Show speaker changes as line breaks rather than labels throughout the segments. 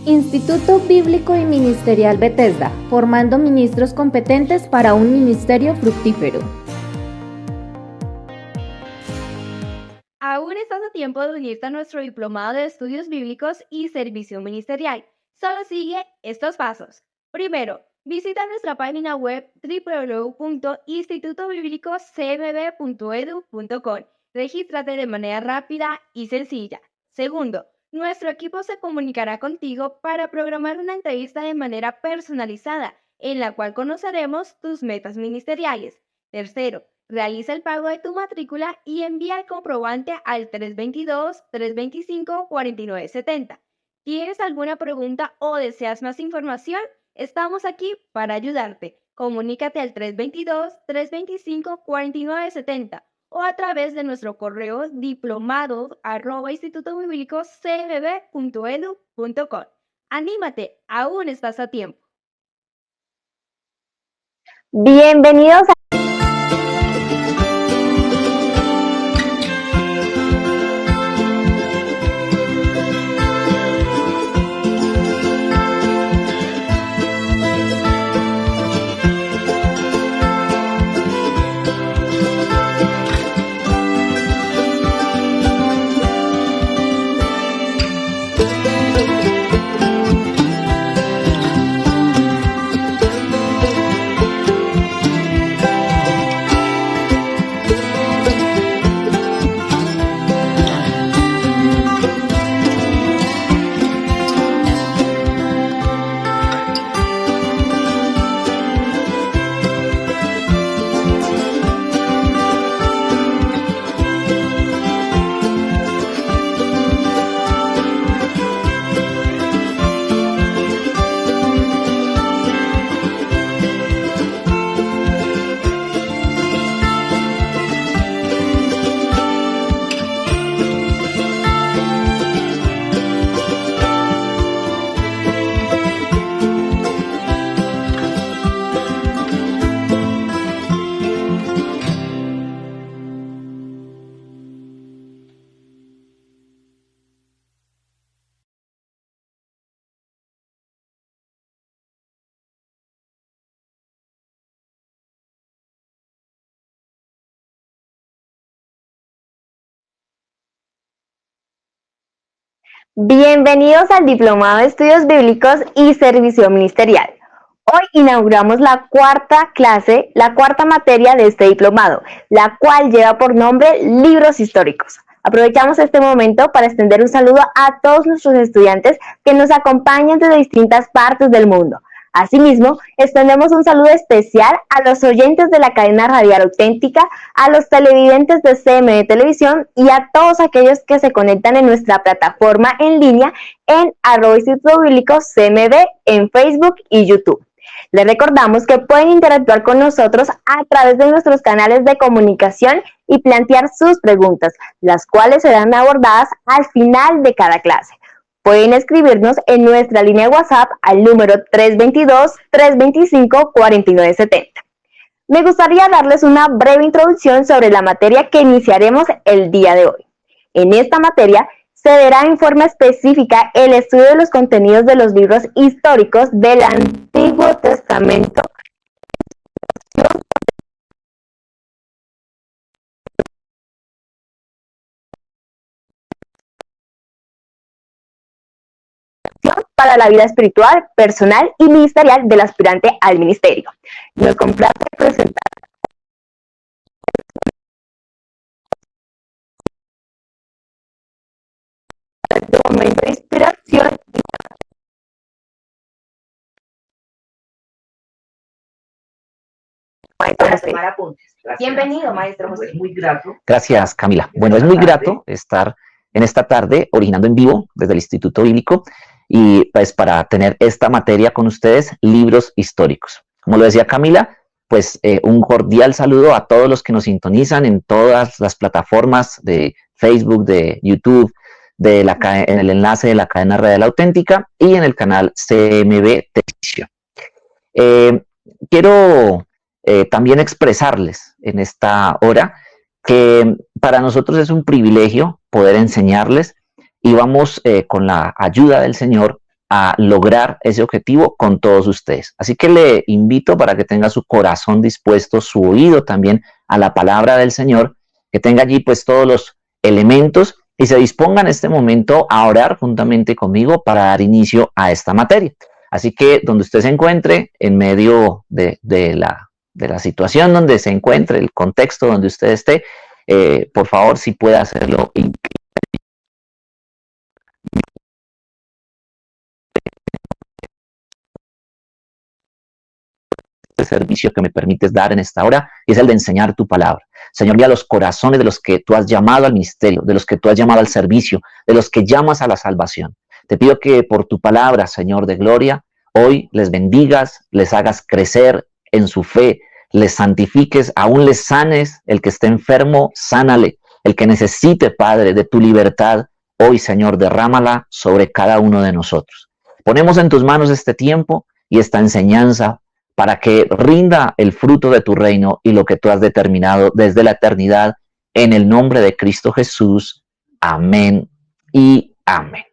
Instituto Bíblico y Ministerial Bethesda, formando ministros competentes para un ministerio fructífero.
Aún estás a tiempo de unirte a nuestro diplomado de estudios bíblicos y servicio ministerial. Solo sigue estos pasos. Primero, visita nuestra página web www.institutobiblicocmb.edu.co. Regístrate de manera rápida y sencilla. Segundo, nuestro equipo se comunicará contigo para programar una entrevista de manera personalizada, en la cual conoceremos tus metas ministeriales. Tercero, realiza el pago de tu matrícula y envía el comprobante al 322-325-4970. ¿Tienes alguna pregunta o deseas más información? Estamos aquí para ayudarte. Comunícate al 322-325-4970 o a través de nuestro correo diplomado@institutobiblicocmb.edu.co. ¡Anímate! Aún estás a tiempo.
Bienvenidos a Bienvenidos al Diplomado de Estudios Bíblicos y Servicio Ministerial. Hoy inauguramos la cuarta clase, la cuarta materia de este diplomado, la cual lleva por nombre Libros Históricos. Aprovechamos este momento para extender un saludo a todos nuestros estudiantes que nos acompañan desde distintas partes del mundo. Asimismo, extendemos un saludo especial a los oyentes de la cadena radial auténtica, a los televidentes de CMB Televisión y a todos aquellos que se conectan en nuestra plataforma en línea en @Instituto Bíblico CMB en Facebook y YouTube. Les recordamos que pueden interactuar con nosotros a través de nuestros canales de comunicación y plantear sus preguntas, las cuales serán abordadas al final de cada clase. Pueden escribirnos en nuestra línea de WhatsApp al número 322-325-4970. Me gustaría darles una breve introducción sobre la materia que iniciaremos el día de hoy. En esta materia se verá en forma específica el estudio de los contenidos de los libros históricos del Antiguo Testamento, para la vida espiritual, personal y ministerial del aspirante al ministerio. Nos complace presentar este momento de inspiración.
Para tomar apuntes.
Bienvenido, maestro José.
Muy grato.
Gracias, Camila. Bueno, es muy grato estar en esta tarde originando en vivo desde el Instituto Bíblico y pues para tener esta materia con ustedes, libros históricos. Como lo decía Camila, pues un cordial saludo a todos los que nos sintonizan en todas las plataformas de Facebook, de YouTube, en el enlace de la cadena radial auténtica y en el canal CMB Televisión. Quiero también expresarles en esta hora que para nosotros es un privilegio poder enseñarles y vamos con la ayuda del Señor a lograr ese objetivo con todos ustedes. Así que le invito para que tenga su corazón dispuesto, su oído también a la palabra del Señor, que tenga allí pues todos los elementos y se disponga en este momento a orar juntamente conmigo para dar inicio a esta materia. Así que donde usted se encuentre, en medio de la situación donde se encuentre, el contexto donde usted esté, por favor, si puede hacerlo. Este servicio que me permites dar en esta hora es el de enseñar tu palabra. Señor, mira los corazones de los que tú has llamado al ministerio, de los que tú has llamado al servicio, de los que llamas a la salvación. Te pido que por tu palabra, Señor de gloria, hoy les bendigas, les hagas crecer en su fe, les santifiques, aún les sanes. El que esté enfermo, sánale. El que necesite, Padre, de tu libertad, hoy, Señor, derrámala sobre cada uno de nosotros. Ponemos en tus manos este tiempo y esta enseñanza para que rinda el fruto de tu reino y lo que tú has determinado desde la eternidad, en el nombre de Cristo Jesús. Amén y amén.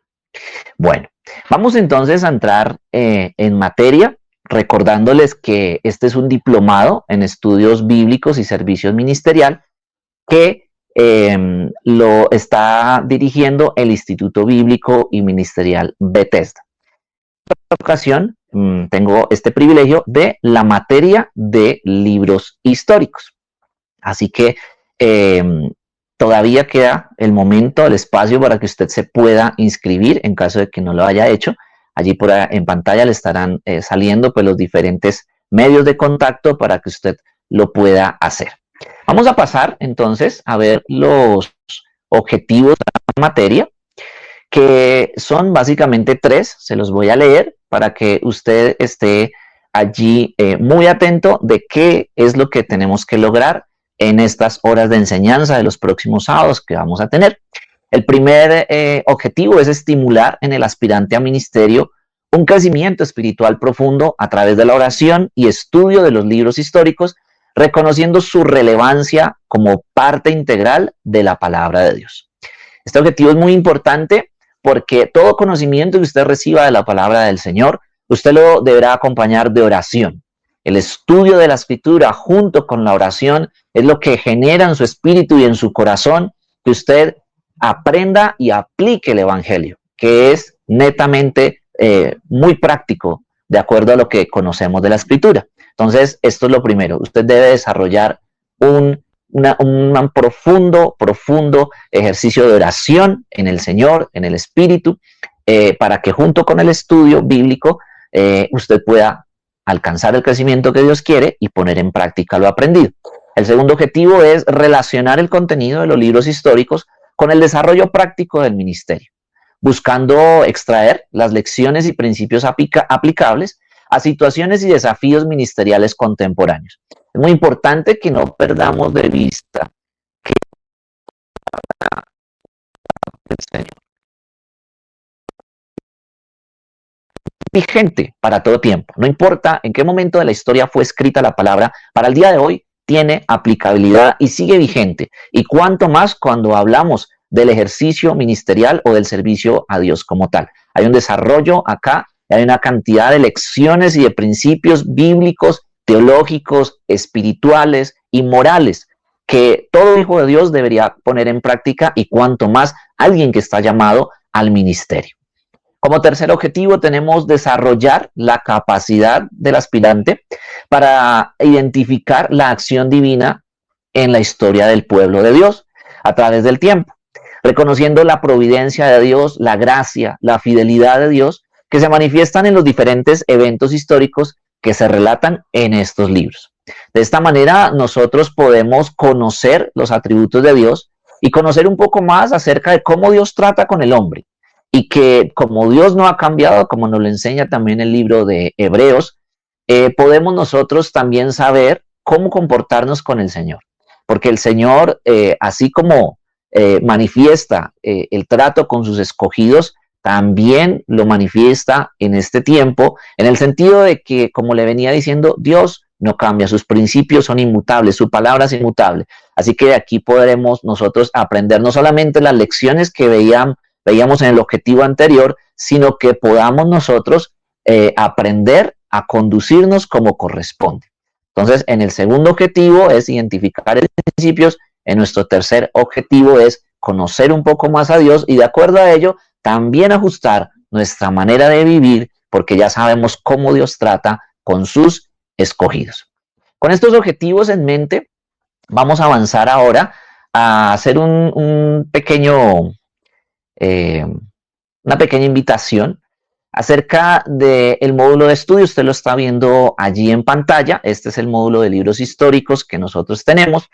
Bueno, vamos entonces a entrar en materia, recordándoles que este es un diplomado en estudios bíblicos y servicios ministerial que lo está dirigiendo el Instituto Bíblico y Ministerial Bethesda. En esta ocasión tengo este privilegio de la materia de libros históricos. Así que todavía queda el momento, el espacio para que usted se pueda inscribir en caso de que no lo haya hecho. Allí en pantalla le estarán saliendo pues, los diferentes medios de contacto para que usted lo pueda hacer. Vamos a pasar entonces a ver los objetivos de la materia, que son básicamente 3, se los voy a leer para que usted esté allí muy atento de qué es lo que tenemos que lograr en estas horas de enseñanza de los próximos sábados que vamos a tener. El primer objetivo es estimular en el aspirante a ministerio un crecimiento espiritual profundo a través de la oración y estudio de los libros históricos, reconociendo su relevancia como parte integral de la palabra de Dios. Este objetivo es muy importante porque todo conocimiento que usted reciba de la palabra del Señor, usted lo deberá acompañar de oración. El estudio de la Escritura junto con la oración es lo que genera en su espíritu y en su corazón que usted aprenda y aplique el Evangelio, que es netamente muy práctico de acuerdo a lo que conocemos de la Escritura. Entonces, esto es lo primero. Usted debe desarrollar un profundo ejercicio de oración en el Señor, en el Espíritu, para que junto con el estudio bíblico usted pueda alcanzar el crecimiento que Dios quiere y poner en práctica lo aprendido. El segundo objetivo es relacionar el contenido de los libros históricos con el desarrollo práctico del ministerio, buscando extraer las lecciones y principios aplicables a situaciones y desafíos ministeriales contemporáneos. Es muy importante que no perdamos de vista que el Señor es vigente para todo tiempo. No importa en qué momento de la historia fue escrita la palabra, para el día de hoy tiene aplicabilidad y sigue vigente. Y cuanto más cuando hablamos del ejercicio ministerial o del servicio a Dios como tal. Hay un desarrollo acá, hay una cantidad de lecciones y de principios bíblicos, teológicos, espirituales y morales que todo hijo de Dios debería poner en práctica y cuanto más alguien que está llamado al ministerio. Como tercer objetivo tenemos desarrollar la capacidad del aspirante para identificar la acción divina en la historia del pueblo de Dios a través del tiempo, reconociendo la providencia de Dios, la gracia, la fidelidad de Dios que se manifiestan en los diferentes eventos históricos que se relatan en estos libros. De esta manera nosotros podemos conocer los atributos de Dios y conocer un poco más acerca de cómo Dios trata con el hombre y que como Dios no ha cambiado, como nos lo enseña también el libro de Hebreos, podemos nosotros también saber cómo comportarnos con el Señor. Porque el Señor, así como manifiesta el trato con sus escogidos, también lo manifiesta en este tiempo, en el sentido de que, como le venía diciendo, Dios no cambia, sus principios son inmutables, su palabra es inmutable. Así que de aquí podremos nosotros aprender no solamente las lecciones que veíamos en el objetivo anterior, sino que podamos nosotros aprender a conducirnos como corresponde. Entonces, en el segundo objetivo es identificar los principios, en nuestro tercer objetivo es conocer un poco más a Dios y de acuerdo a ello también ajustar nuestra manera de vivir, porque ya sabemos cómo Dios trata con sus escogidos. Con estos objetivos en mente, vamos a avanzar ahora a hacer una pequeña invitación acerca del módulo de estudio. Usted lo está viendo allí en pantalla. Este es el módulo de libros históricos que nosotros tenemos.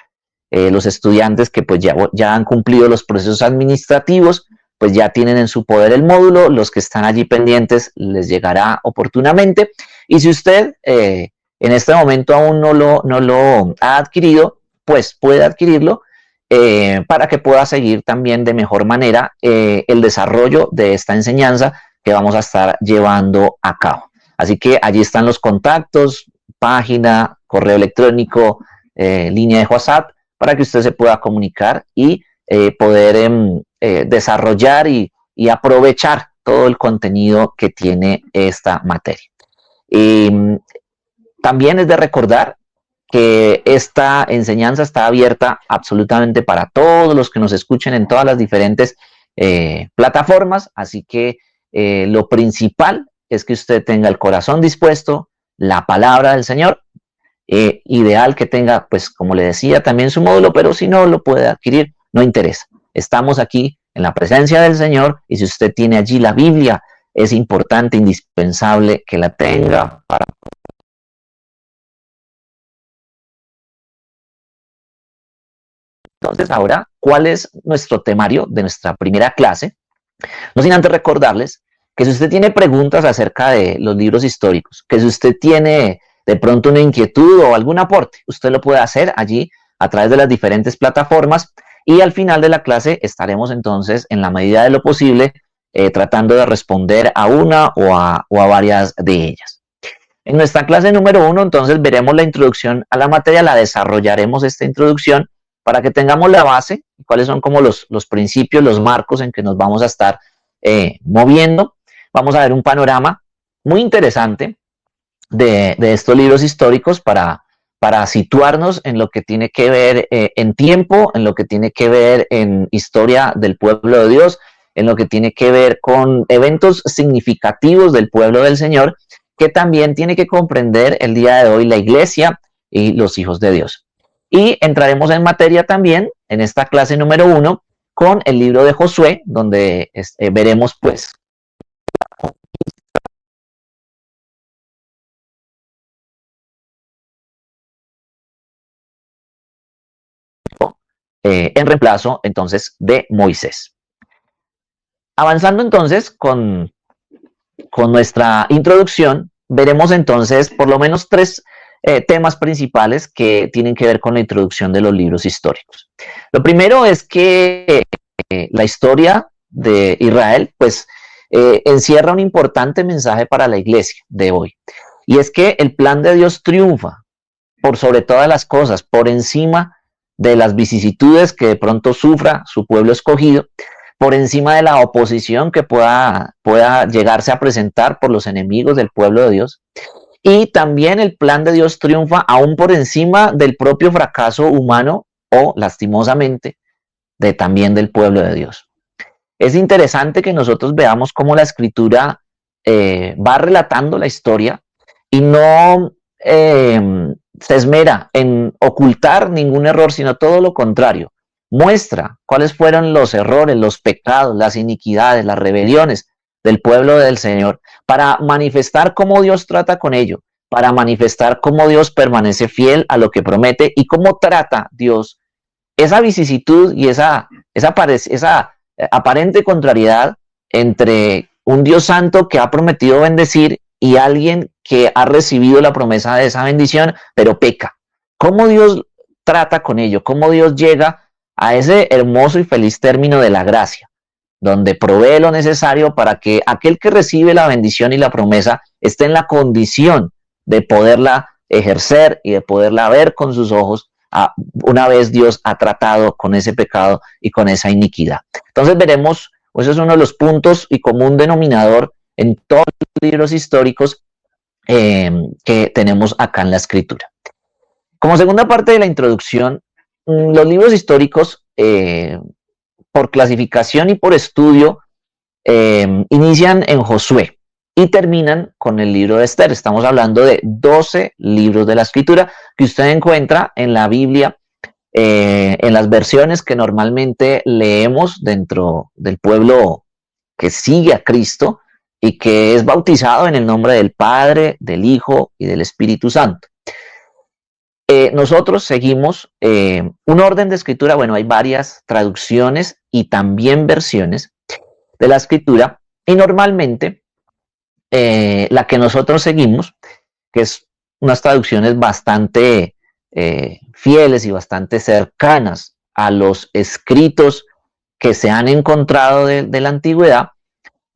Los estudiantes que pues ya han cumplido los procesos administrativos, pues ya tienen en su poder el módulo. Los que están allí pendientes les llegará oportunamente. Y si usted en este momento aún no lo ha adquirido, pues puede adquirirlo para que pueda seguir también de mejor manera el desarrollo de esta enseñanza que vamos a estar llevando a cabo. Así que allí están los contactos, página, correo electrónico, línea de WhatsApp, para que usted se pueda comunicar y poder desarrollar y aprovechar todo el contenido que tiene esta materia. También es de recordar que esta enseñanza está abierta absolutamente para todos los que nos escuchen en todas las diferentes plataformas, así que lo principal es que usted tenga el corazón dispuesto, la palabra del Señor, ideal que tenga, pues como le decía, también su módulo, pero si no lo puede adquirir, no interesa. Estamos aquí en la presencia del Señor y si usted tiene allí la Biblia, es importante, indispensable que la tenga para... Entonces ahora, ¿cuál es nuestro temario de nuestra primera clase? No sin antes recordarles que si usted tiene preguntas acerca de los libros históricos, que si usted tiene de pronto una inquietud o algún aporte, usted lo puede hacer allí a través de las diferentes plataformas y al final de la clase estaremos entonces en la medida de lo posible tratando de responder a una o a varias de ellas. En nuestra clase número 1 entonces veremos la introducción a la materia, la desarrollaremos esta introducción para que tengamos la base, cuáles son como los principios, los marcos en que nos vamos a estar moviendo. Vamos a ver un panorama muy interesante de estos libros históricos para situarnos en lo que tiene que ver en tiempo, en lo que tiene que ver en historia del pueblo de Dios, en lo que tiene que ver con eventos significativos del pueblo del Señor, que también tiene que comprender el día de hoy la iglesia y los hijos de Dios. Y entraremos en materia también en esta clase número 1 con el libro de Josué, donde veremos pues en reemplazo entonces de Moisés. Avanzando entonces con nuestra introducción, veremos entonces por lo menos 3 temas principales que tienen que ver con la introducción de los libros históricos. Lo primero es que la historia de Israel pues encierra un importante mensaje para la iglesia de hoy, y es que el plan de Dios triunfa por sobre todas las cosas, por encima de las vicisitudes que de pronto sufra su pueblo escogido, por encima de la oposición que pueda llegarse a presentar por los enemigos del pueblo de Dios. Y también el plan de Dios triunfa aún por encima del propio fracaso humano o, lastimosamente, también del pueblo de Dios. Es interesante que nosotros veamos cómo la Escritura va relatando la historia y no se esmera en ocultar ningún error, sino todo lo contrario. Muestra cuáles fueron los errores, los pecados, las iniquidades, las rebeliones del pueblo del Señor, para manifestar cómo Dios trata con ello, para manifestar cómo Dios permanece fiel a lo que promete y cómo trata Dios esa vicisitud y esa aparente contrariedad entre un Dios santo que ha prometido bendecir y alguien que ha recibido la promesa de esa bendición, pero peca. ¿Cómo Dios trata con ello? ¿Cómo Dios llega a ese hermoso y feliz término de la gracia, donde provee lo necesario para que aquel que recibe la bendición y la promesa esté en la condición de poderla ejercer y de poderla ver con sus ojos una vez Dios ha tratado con ese pecado y con esa iniquidad? Entonces veremos o eso es uno de los puntos y común denominador en todos los libros históricos que tenemos acá en la escritura. Como segunda parte de la introducción, los libros históricos, por clasificación y por estudio, inician en Josué y terminan con el libro de Esther. Estamos hablando de 12 libros de la escritura que usted encuentra en la Biblia, en las versiones que normalmente leemos dentro del pueblo que sigue a Cristo y que es bautizado en el nombre del Padre, del Hijo y del Espíritu Santo. Nosotros seguimos un orden de escritura. Bueno, hay varias traducciones y también versiones de la escritura, y normalmente la que nosotros seguimos, que es unas traducciones bastante fieles y bastante cercanas a los escritos que se han encontrado de la antigüedad,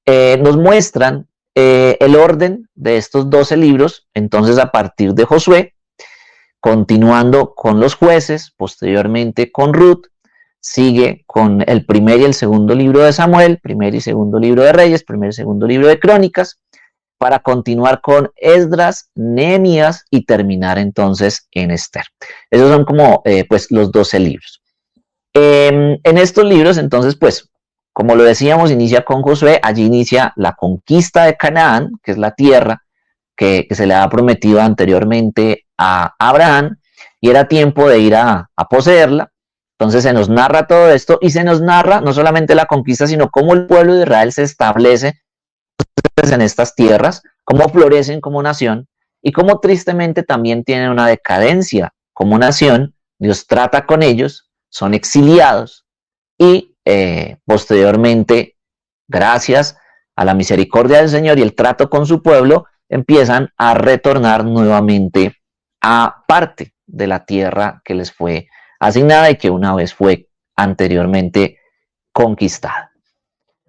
nos muestran el orden de estos 12 libros. Entonces, a partir de Josué, continuando con los jueces, posteriormente con Ruth, sigue con el primer y el segundo libro de Samuel, primer y segundo libro de Reyes, primer y segundo libro de Crónicas, para continuar con Esdras, Nehemías y terminar entonces en Esther. Esos son como pues los 12 libros. En estos libros, entonces, pues, como lo decíamos, inicia con Josué. Allí inicia la conquista de Canaán, que es la tierra que se le había prometido anteriormente a Abraham, y era tiempo de ir a poseerla. Entonces se nos narra todo esto, y se nos narra no solamente la conquista, sino cómo el pueblo de Israel se establece en estas tierras, cómo florecen como nación, y cómo tristemente también tienen una decadencia como nación. Dios trata con ellos, son exiliados, y posteriormente, gracias a la misericordia del Señor y el trato con su pueblo, empiezan a retornar nuevamente a parte de la tierra que les fue asignada y que una vez fue anteriormente conquistada.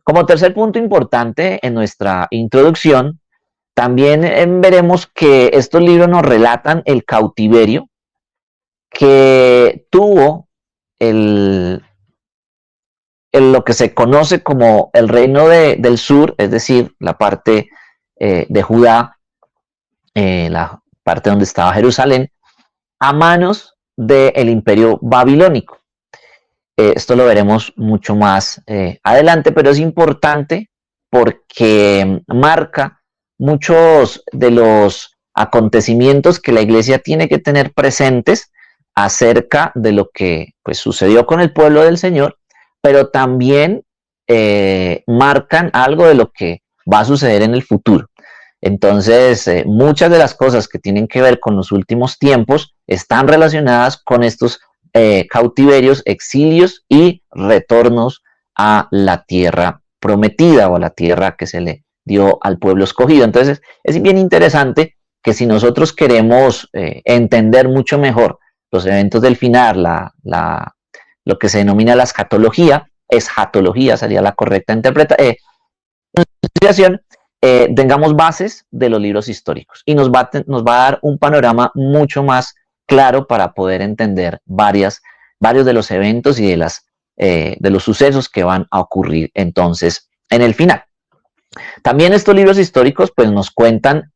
Como tercer punto importante en nuestra introducción, también veremos que estos libros nos relatan el cautiverio que tuvo lo que se conoce como el reino del sur, es decir, la parte de Judá, la parte donde estaba Jerusalén, a manos del imperio babilónico. Esto lo veremos mucho más adelante, pero es importante porque marca muchos de los acontecimientos que la iglesia tiene que tener presentes acerca de lo que pues, sucedió con el pueblo del Señor, pero también marcan algo de lo que va a suceder en el futuro. Entonces, muchas de las cosas que tienen que ver con los últimos tiempos están relacionadas con estos cautiverios, exilios y retornos a la tierra prometida o a la tierra que se le dio al pueblo escogido. Entonces, es bien interesante que si nosotros queremos entender mucho mejor los eventos del final, lo que se denomina la escatología sería la correcta interpretación, tengamos bases de los libros históricos, y nos va a dar un panorama mucho más claro para poder entender varios de los eventos y de los sucesos que van a ocurrir entonces en el final. También estos libros históricos pues nos cuentan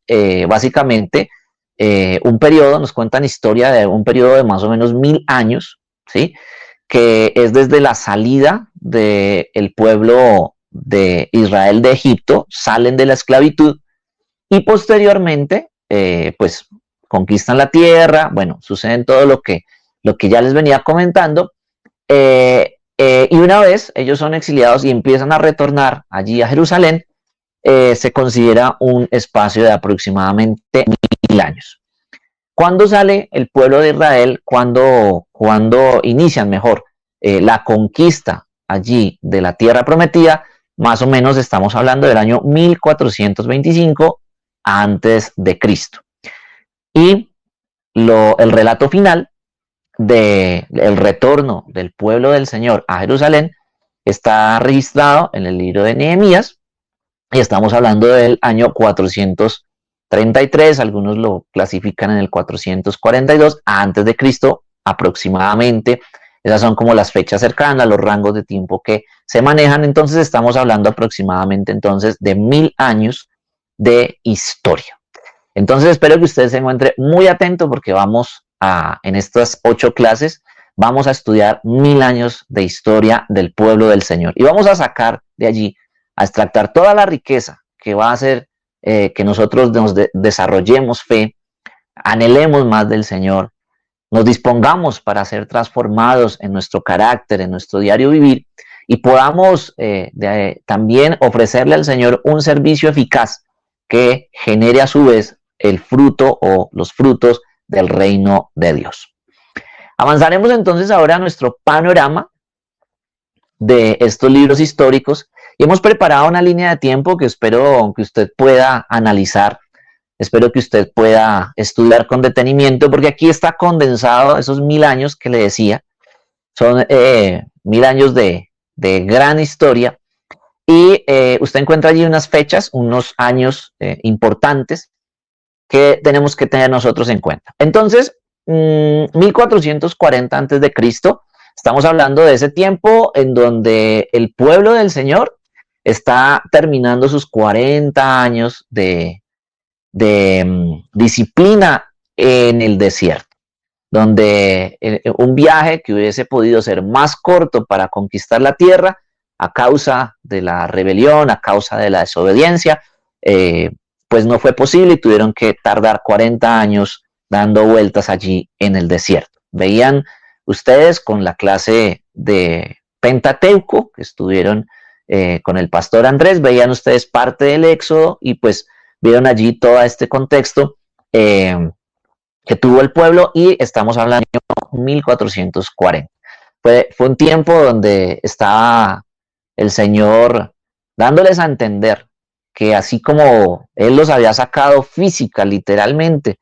básicamente un periodo, nos cuentan historia de un periodo de más o menos 1000 años, ¿sí? Que es desde la salida del pueblo de Israel de Egipto, salen de la esclavitud y posteriormente pues conquistan la tierra. Bueno, suceden todo lo que ya les venía comentando, y una vez ellos son exiliados y empiezan a retornar allí a Jerusalén, se considera un espacio de aproximadamente 1000 años. ¿Cuándo sale el pueblo de Israel? ¿Cuándo inician mejor la conquista allí de la tierra prometida? Más o menos estamos hablando del año 1425 antes de Cristo. Y el relato final del retorno del pueblo del Señor a Jerusalén está registrado en el libro de Nehemías, y estamos hablando del año 433, algunos lo clasifican en el 442 antes de Cristo aproximadamente, Esas son como las fechas cercanas, los rangos de tiempo que se manejan. Entonces estamos hablando aproximadamente entonces de 1000 años de historia. Entonces espero que usted se encuentre muy atento porque en estas 8 clases, vamos a estudiar 1000 años de historia del pueblo del Señor. Y vamos a sacar de allí, a extractar toda la riqueza que va a hacer que nosotros nos desarrollemos fe, anhelemos más del Señor, nos dispongamos para ser transformados en nuestro carácter, en nuestro diario vivir, y podamos también ofrecerle al Señor un servicio eficaz que genere a su vez el fruto o los frutos del reino de Dios. Avanzaremos entonces ahora a nuestro panorama de estos libros históricos y hemos preparado una línea de tiempo que espero que usted pueda analizar, espero que usted pueda estudiar con detenimiento, porque aquí está condensado esos 1000 años que le decía, son 1000 años de gran historia, y usted encuentra allí unas fechas, unos años importantes que tenemos que tener nosotros en cuenta. Entonces, 1440 antes de Cristo, estamos hablando de ese tiempo en donde el pueblo del Señor está terminando sus 40 años de disciplina en el desierto, donde un viaje que hubiese podido ser más corto para conquistar la tierra, a causa de la rebelión, a causa de la desobediencia, pues no fue posible y tuvieron que tardar 40 años dando vueltas allí en el desierto. Veían ustedes con la clase de Pentateuco que estuvieron con el pastor Andrés, veían ustedes parte del Éxodo y pues vieron allí todo este contexto que tuvo el pueblo, y estamos hablando del año 1440. Fue un tiempo donde estaba el Señor dándoles a entender que así como Él los había sacado física, literalmente,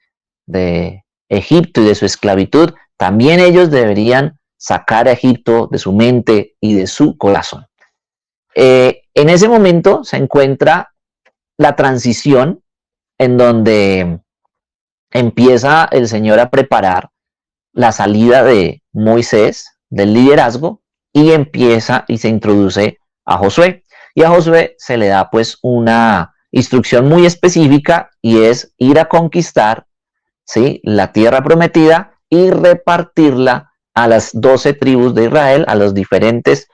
de Egipto y de su esclavitud, también ellos deberían sacar a Egipto de su mente y de su corazón. En ese momento se encuentra la transición en donde empieza el Señor a preparar la salida de Moisés del liderazgo y empieza y se introduce a Josué. Y a Josué se le da pues una instrucción muy específica y es ir a conquistar, ¿sí?, la tierra prometida y repartirla a las 12 tribus de Israel, a los diferentes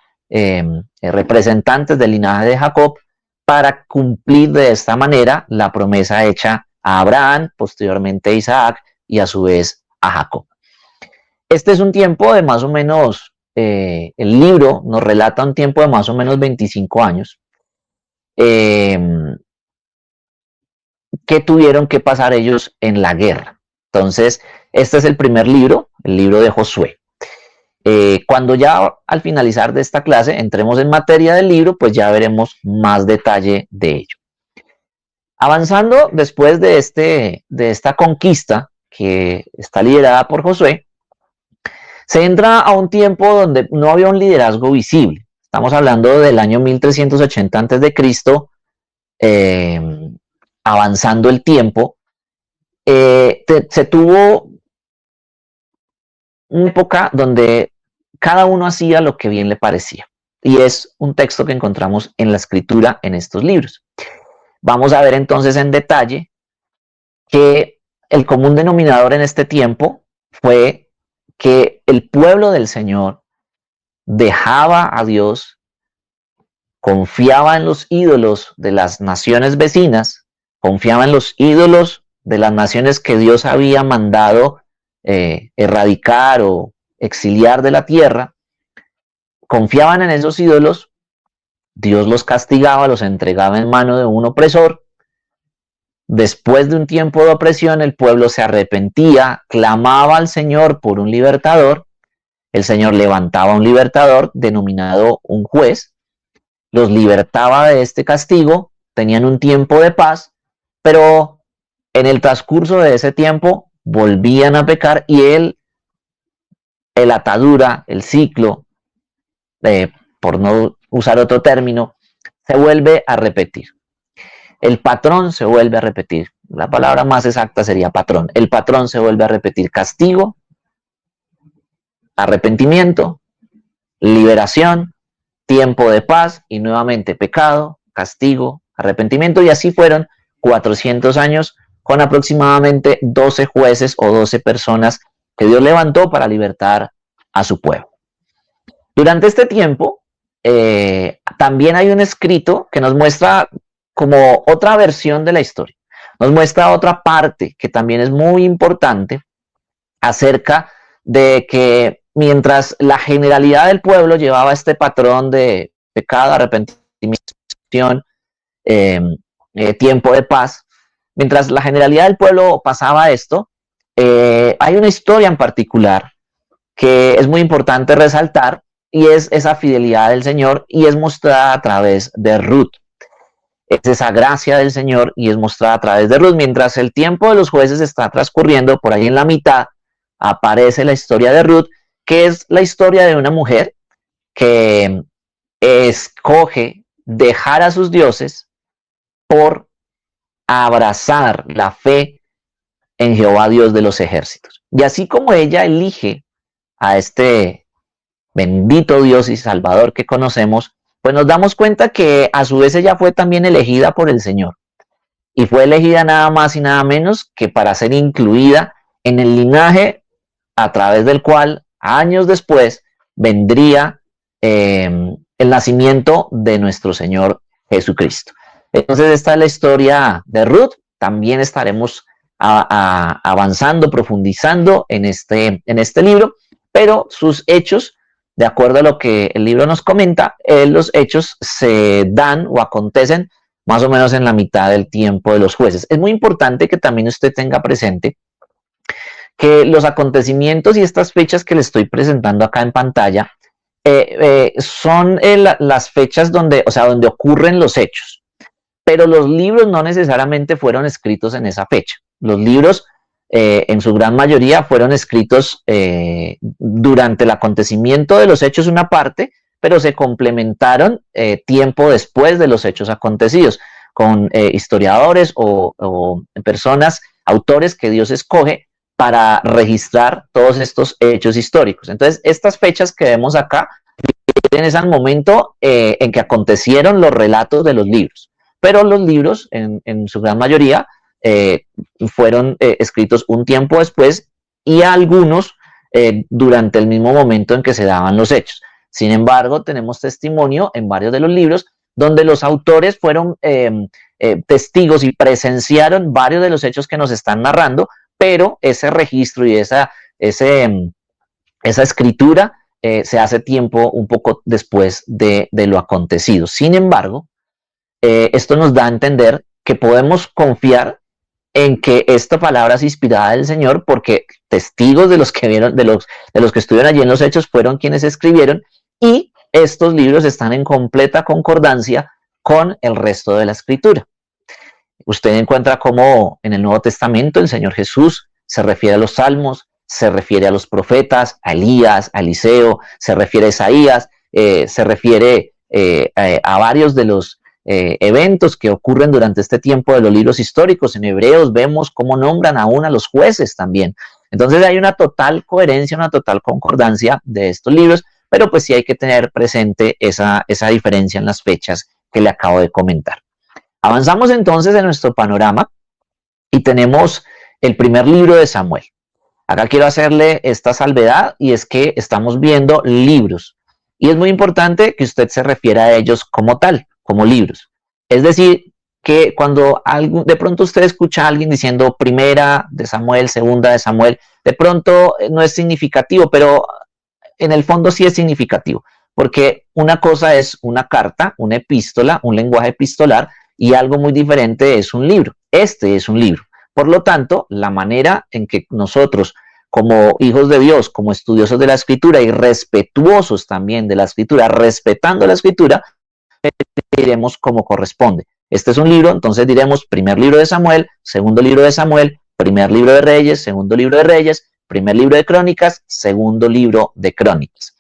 representantes del linaje de Jacob, para cumplir de esta manera la promesa hecha a Abraham, posteriormente a Isaac y a su vez a Jacob. Este es un tiempo de más o menos, el libro nos relata un tiempo de más o menos 25 años que tuvieron que pasar ellos en la guerra. Entonces, este es el primer libro, el libro de Josué. Cuando ya al finalizar de esta clase entremos en materia del libro, pues ya veremos más detalle de ello. Avanzando después de esta conquista que está liderada por Josué, se entra a un tiempo donde no había un liderazgo visible. Estamos hablando del año 1380 a.C., avanzando el tiempo, se tuvo una época donde cada uno hacía lo que bien le parecía. Y es un texto que encontramos en la escritura en estos libros. Vamos a ver entonces en detalle que el común denominador en este tiempo fue que el pueblo del Señor dejaba a Dios, confiaba en los ídolos de las naciones vecinas, confiaba en los ídolos de las naciones que Dios había mandado erradicar o exiliar de la tierra, confiaban en esos ídolos, Dios los castigaba, los entregaba en mano de un opresor. Después de un tiempo de opresión, el pueblo se arrepentía, clamaba al Señor por un libertador, el Señor levantaba un libertador denominado un juez, los libertaba de este castigo, tenían un tiempo de paz, pero en el transcurso de ese tiempo volvían a pecar y la atadura, el ciclo, por no usar otro término, se vuelve a repetir. El patrón se vuelve a repetir. La palabra más exacta sería patrón. El patrón se vuelve a repetir. Castigo, arrepentimiento, liberación, tiempo de paz y nuevamente pecado, castigo, arrepentimiento, y así fueron 400 años con aproximadamente 12 jueces o 12 personas que Dios levantó para libertar a su pueblo. Durante este tiempo, también hay un escrito que nos muestra como otra versión de la historia. Nos muestra otra parte que también es muy importante acerca de que mientras la generalidad del pueblo llevaba este patrón de pecado, arrepentimiento, tiempo de paz, mientras la generalidad del pueblo pasaba esto, hay una historia en particular que es muy importante resaltar, y es esa fidelidad del Señor, y es mostrada a través de Ruth. Es esa gracia del Señor y es mostrada a través de Ruth. Mientras el tiempo de los jueces está transcurriendo, por ahí en la mitad aparece la historia de Ruth, que es la historia de una mujer que escoge dejar a sus dioses por abrazar la fe en Jehová Dios de los ejércitos. Y así como ella elige a este bendito Dios y Salvador que conocemos, pues nos damos cuenta que a su vez ella fue también elegida por el Señor. Y fue elegida nada más y nada menos que para ser incluida en el linaje a través del cual años después vendría el nacimiento de nuestro Señor Jesucristo. Entonces esta es la historia de Ruth. También estaremos avanzando, profundizando en este libro, pero sus hechos, de acuerdo a lo que el libro nos comenta, los hechos se dan o acontecen más o menos en la mitad del tiempo de los jueces. Es muy importante que también usted tenga presente que los acontecimientos y estas fechas que le estoy presentando acá en pantalla son las fechas donde ocurren los hechos, pero los libros no necesariamente fueron escritos en esa fecha. Los libros en su gran mayoría fueron escritos durante el acontecimiento de los hechos una parte, pero se complementaron tiempo después de los hechos acontecidos, con historiadores o personas, autores que Dios escoge para registrar todos estos hechos históricos. Entonces, estas fechas que vemos acá es al momento en que acontecieron los relatos de los libros, pero los libros en su gran mayoría fueron escritos un tiempo después, y algunos durante el mismo momento en que se daban los hechos. Sin embargo, tenemos testimonio en varios de los libros donde los autores fueron testigos y presenciaron varios de los hechos que nos están narrando, pero ese registro y esa escritura se hace tiempo un poco después de lo acontecido. Sin embargo, esto nos da a entender que podemos confiar en que esta palabra es inspirada del Señor, porque testigos de los que vieron, de los que estuvieron allí en los hechos, fueron quienes escribieron, y estos libros están en completa concordancia con el resto de la escritura. Usted encuentra cómo en el Nuevo Testamento el Señor Jesús se refiere a los salmos, se refiere a los profetas, a Elías, a Eliseo, se refiere a Isaías, se refiere a varios de los eventos que ocurren durante este tiempo de los libros históricos. En Hebreos vemos cómo nombran aún a los jueces también. Entonces hay una total coherencia, una total concordancia de estos libros, pero pues sí hay que tener presente esa diferencia en las fechas que le acabo de comentar. Avanzamos entonces en nuestro panorama y tenemos el primer libro de Samuel. Acá quiero hacerle esta salvedad, y es que estamos viendo libros, y es muy importante que usted se refiera a ellos como tal, como libros. Es decir, que cuando de pronto usted escucha a alguien diciendo primera de Samuel, segunda de Samuel, de pronto no es significativo, pero en el fondo sí es significativo, porque una cosa es una carta, una epístola, un lenguaje epistolar, y algo muy diferente es un libro. Este es un libro. Por lo tanto, la manera en que nosotros, como hijos de Dios, como estudiosos de la Escritura y respetuosos también de la Escritura, respetando la Escritura, diremos como corresponde. Este es un libro, entonces diremos primer libro de Samuel, segundo libro de Samuel, primer libro de Reyes, segundo libro de Reyes, primer libro de Crónicas, segundo libro de Crónicas.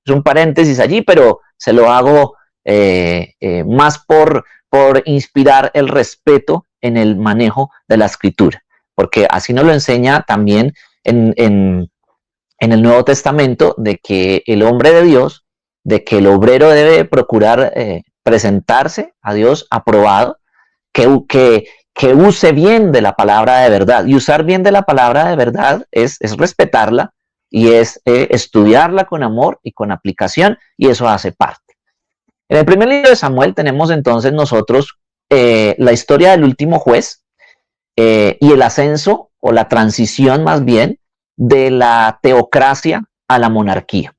Es un paréntesis allí, pero se lo hago más por inspirar el respeto en el manejo de la Escritura, porque así nos lo enseña también en en el Nuevo Testamento de que el hombre de Dios, de que el obrero debe procurar presentarse a Dios aprobado, que use bien de la palabra de verdad. Y usar bien de la palabra de verdad es respetarla y es estudiarla con amor y con aplicación, y eso hace parte. En el primer libro de Samuel tenemos entonces nosotros la historia del último juez y el ascenso, o la transición más bien, de la teocracia a la monarquía.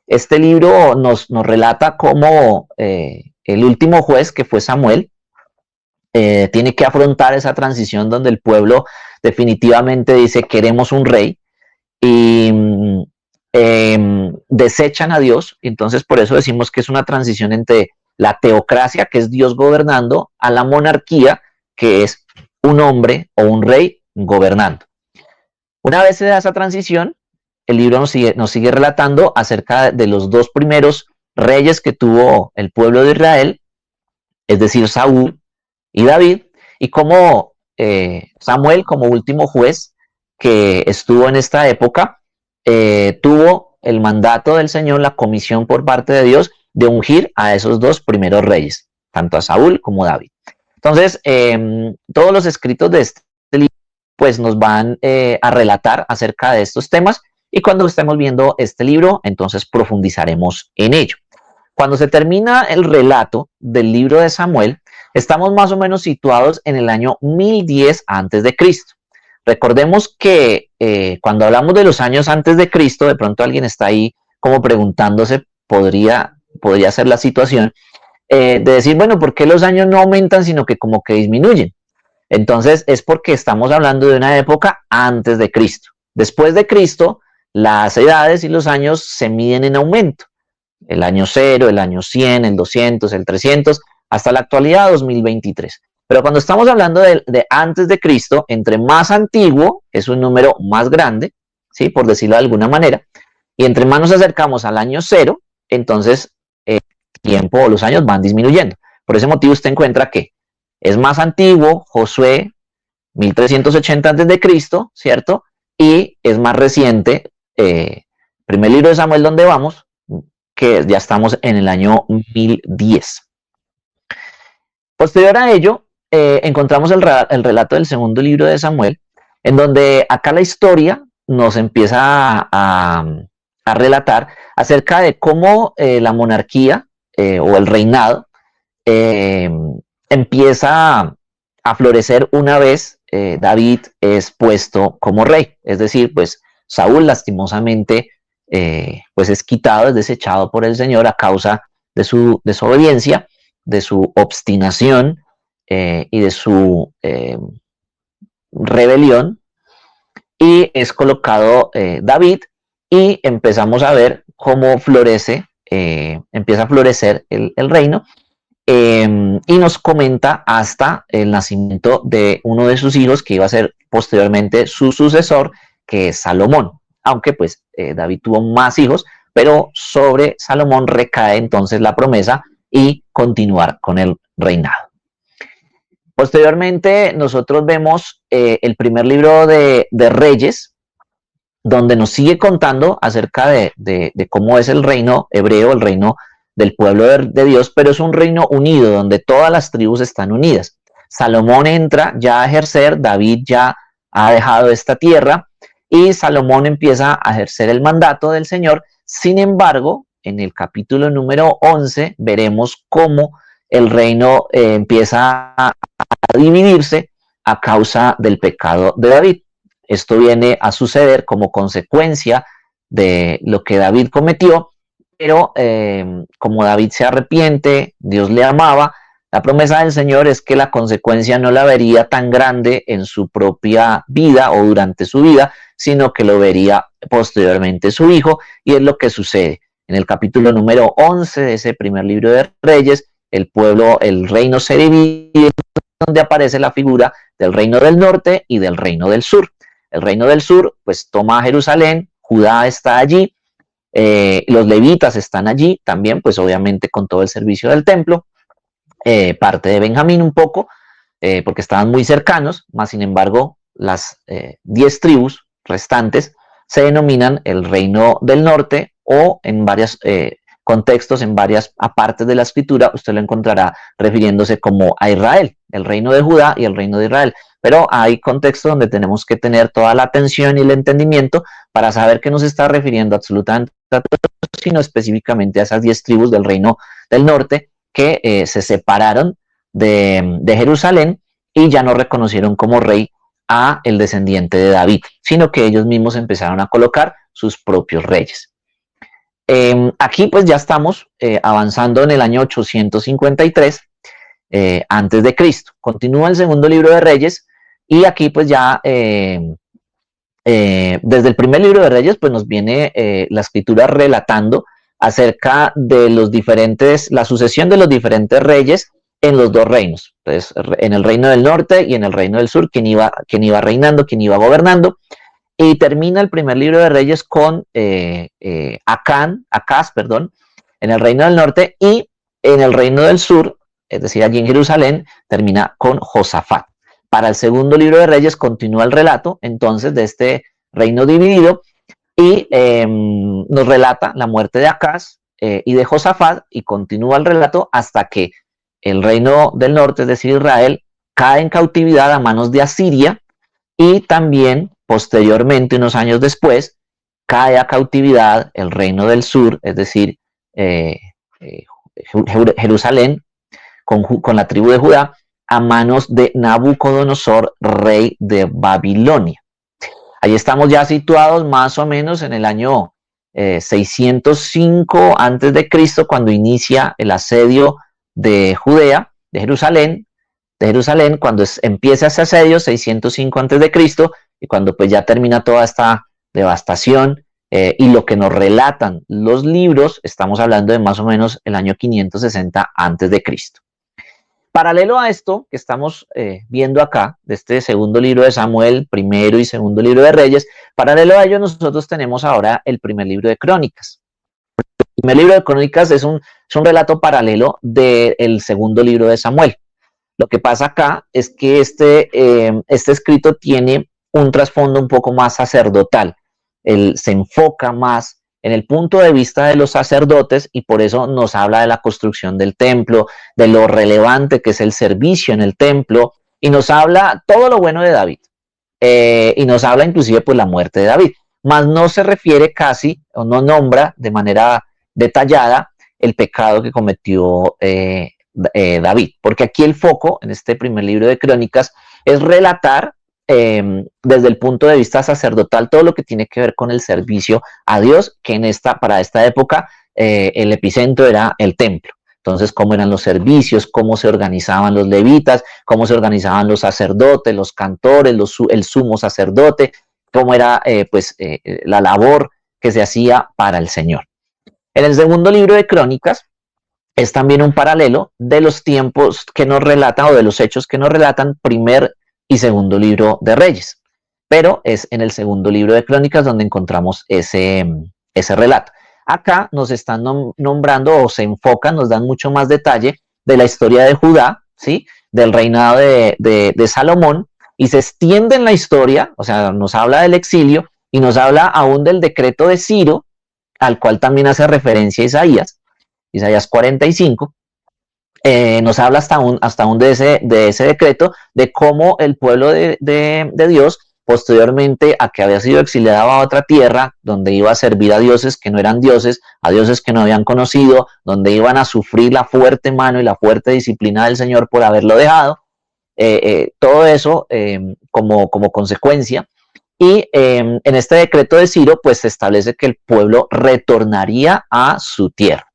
Este libro nos relata cómo el último juez, que fue Samuel, tiene que afrontar esa transición donde el pueblo definitivamente dice queremos un rey, y desechan a Dios. Entonces por eso decimos que es una transición entre la teocracia, que es Dios gobernando, a la monarquía, que es un hombre o un rey gobernando. Una vez se da esa transición, el libro nos sigue relatando acerca de los dos primeros reyes que tuvo el pueblo de Israel, es decir, Saúl y David, y cómo Samuel, como último juez que estuvo en esta época, tuvo el mandato del Señor, la comisión por parte de Dios de ungir a esos dos primeros reyes, tanto a Saúl como a David. Entonces, todos los escritos de este libro pues nos van a relatar acerca de estos temas, y cuando estemos viendo este libro, entonces profundizaremos en ello. Cuando se termina el relato del libro de Samuel, estamos más o menos situados en el año 1010 antes de Cristo. Recordemos que cuando hablamos de los años antes de Cristo, de pronto alguien está ahí como preguntándose, podría ser la situación de decir, bueno, ¿por qué los años no aumentan sino que como que disminuyen? Entonces es porque estamos hablando de una época antes de Cristo. Después de Cristo, las edades y los años se miden en aumento. El año 0, el año 100, el 200, el 300, hasta la actualidad 2023. Pero cuando estamos hablando de antes de Cristo, entre más antiguo es un número más grande, ¿sí? Por decirlo de alguna manera, y entre más nos acercamos al año 0, entonces el tiempo o los años van disminuyendo. Por ese motivo usted encuentra que es más antiguo Josué, 1380 antes de Cristo, ¿cierto? Y es más reciente, primer libro de Samuel, donde vamos, que ya estamos en el año 1010. Posterior a ello, encontramos el relato del segundo libro de Samuel, en donde acá la historia nos empieza a relatar acerca de cómo la monarquía o el reinado empieza a florecer una vez David es puesto como rey. Es decir, pues Saúl lastimosamente pues es quitado, es desechado por el Señor a causa de su desobediencia, de su obstinación y de su rebelión, y es colocado David, y empezamos a ver cómo empieza a florecer el reino, y nos comenta hasta el nacimiento de uno de sus hijos, que iba a ser posteriormente su sucesor, que es Salomón. Aunque pues David tuvo más hijos, pero sobre Salomón recae entonces la promesa y continuar con el reinado. Posteriormente nosotros vemos el primer libro de Reyes, donde nos sigue contando acerca de cómo es el reino hebreo, el reino del pueblo de Dios, pero es un reino unido, donde todas las tribus están unidas. Salomón entra ya a ejercer, David ya ha dejado esta tierra, y Salomón empieza a ejercer el mandato del Señor. Sin embargo, en el capítulo número 11 veremos cómo el reino empieza a dividirse a causa del pecado de David. Esto viene a suceder como consecuencia de lo que David cometió, pero como David se arrepiente, Dios le amaba, la promesa del Señor es que la consecuencia no la vería tan grande en su propia vida o durante su vida, sino que lo vería posteriormente su hijo, y es lo que sucede. En el capítulo número 11 de ese primer libro de Reyes, el reino se divide, donde aparece la figura del reino del norte y del reino del sur. El reino del sur pues toma a Jerusalén, Judá está allí, los levitas están allí también, pues obviamente con todo el servicio del templo, parte de Benjamín un poco, porque estaban muy cercanos, más sin embargo las 10 tribus restantes se denominan el reino del norte, o en varios contextos, en varias partes de la escritura, usted lo encontrará refiriéndose como a Israel, el reino de Judá y el reino de Israel. Pero hay contextos donde tenemos que tener toda la atención y el entendimiento para saber que no se está refiriendo absolutamente a todos, sino específicamente a esas 10 tribus del reino del norte que se separaron de Jerusalén y ya no reconocieron como rey a el descendiente de David, sino que ellos mismos empezaron a colocar sus propios reyes. Aquí pues ya estamos avanzando en el año 853 antes de Cristo. Continúa el segundo libro de Reyes y aquí pues ya desde el primer libro de Reyes pues nos viene la escritura relatando acerca de la sucesión de los diferentes reyes en los dos reinos. Entonces, en el reino del norte y en el reino del sur, quién iba reinando, quién iba gobernando. Y termina el primer libro de Reyes con Acaz, en el reino del norte, y en el reino del sur, es decir, allí en Jerusalén, termina con Josafat. Para el segundo libro de Reyes continúa el relato, entonces, de este reino dividido, y nos relata la muerte de Acaz y de Josafat, y continúa el relato hasta que el reino del norte, es decir, Israel, cae en cautividad a manos de Asiria, y también posteriormente, unos años después, cae a cautividad el reino del sur, es decir, Jerusalén, con la tribu de Judá, a manos de Nabucodonosor, rey de Babilonia. Ahí estamos ya situados más o menos en el año 605 a.C., cuando inicia el asedio de Judea, de Jerusalén, cuando empieza ese asedio, 605 a.C., y cuando pues ya termina toda esta devastación y lo que nos relatan los libros, estamos hablando de más o menos el año 560 a.C. Paralelo a esto que estamos viendo acá, de este segundo libro de Samuel, primero y segundo libro de Reyes, paralelo a ello nosotros tenemos ahora el primer libro de Crónicas. El primer libro de Crónicas es un relato paralelo del segundo libro de Samuel. Lo que pasa acá es que este escrito tiene un trasfondo un poco más sacerdotal. Él se enfoca más en el punto de vista de los sacerdotes y por eso nos habla de la construcción del templo, de lo relevante que es el servicio en el templo, y nos habla todo lo bueno de David. Y nos habla inclusive pues la muerte de David. Mas no se refiere casi, o no nombra de manera detallada el pecado que cometió David, porque aquí el foco en este primer libro de Crónicas es relatar desde el punto de vista sacerdotal todo lo que tiene que ver con el servicio a Dios, que para esta época el epicentro era el templo. Entonces, cómo eran los servicios, cómo se organizaban los levitas, cómo se organizaban los sacerdotes, los cantores, el sumo sacerdote, cómo era la labor que se hacía para el Señor. En el segundo libro de Crónicas es también un paralelo de los tiempos que nos relatan, o de los hechos que nos relatan primer y segundo libro de Reyes, pero es en el segundo libro de Crónicas donde encontramos ese relato. Acá nos están nombrando, o se enfocan, nos dan mucho más detalle de la historia de Judá, ¿sí? Del reinado de Salomón, y se extiende en la historia, o sea, nos habla del exilio y nos habla aún del decreto de Ciro, al cual también hace referencia Isaías 45. Nos habla hasta aún de ese decreto, de cómo el pueblo de Dios, posteriormente a que había sido exiliado a otra tierra, donde iba a servir a dioses que no eran dioses, a dioses que no habían conocido, donde iban a sufrir la fuerte mano y la fuerte disciplina del Señor por haberlo dejado, todo eso como consecuencia. Y en este decreto de Ciro, pues se establece que el pueblo retornaría a su tierra.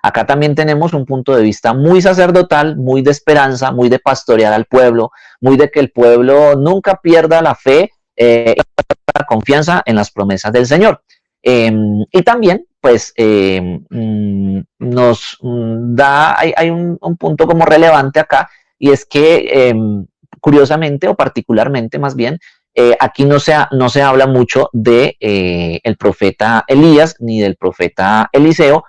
Acá también tenemos un punto de vista muy sacerdotal, muy de esperanza, muy de pastorear al pueblo, muy de que el pueblo nunca pierda la fe y la confianza en las promesas del Señor. Y también, pues, nos da, hay un punto como relevante acá, y es que, curiosamente, o particularmente más bien, aquí no se habla mucho de el profeta Elías ni del profeta Eliseo,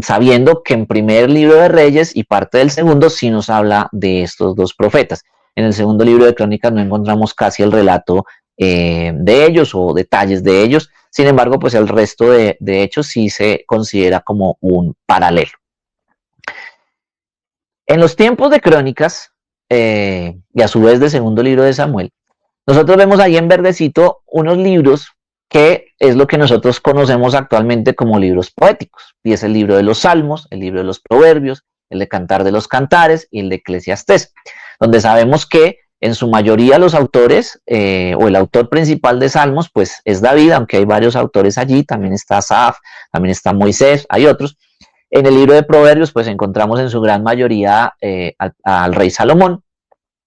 sabiendo que en primer libro de Reyes y parte del segundo sí nos habla de estos dos profetas. En el segundo libro de Crónicas no encontramos casi el relato de ellos o detalles de ellos. Sin embargo, pues el resto de hechos sí se considera como un paralelo. En los tiempos de Crónicas, y a su vez del segundo libro de Samuel, nosotros vemos ahí en verdecito unos libros que es lo que nosotros conocemos actualmente como libros poéticos, y es el libro de los Salmos, el libro de los Proverbios, el de Cantar de los Cantares y el de Eclesiastés, donde sabemos que en su mayoría los autores, o el autor principal de Salmos, pues es David, aunque hay varios autores allí, también está Asaf, también está Moisés, hay otros. En el libro de Proverbios, pues encontramos en su gran mayoría al rey Salomón,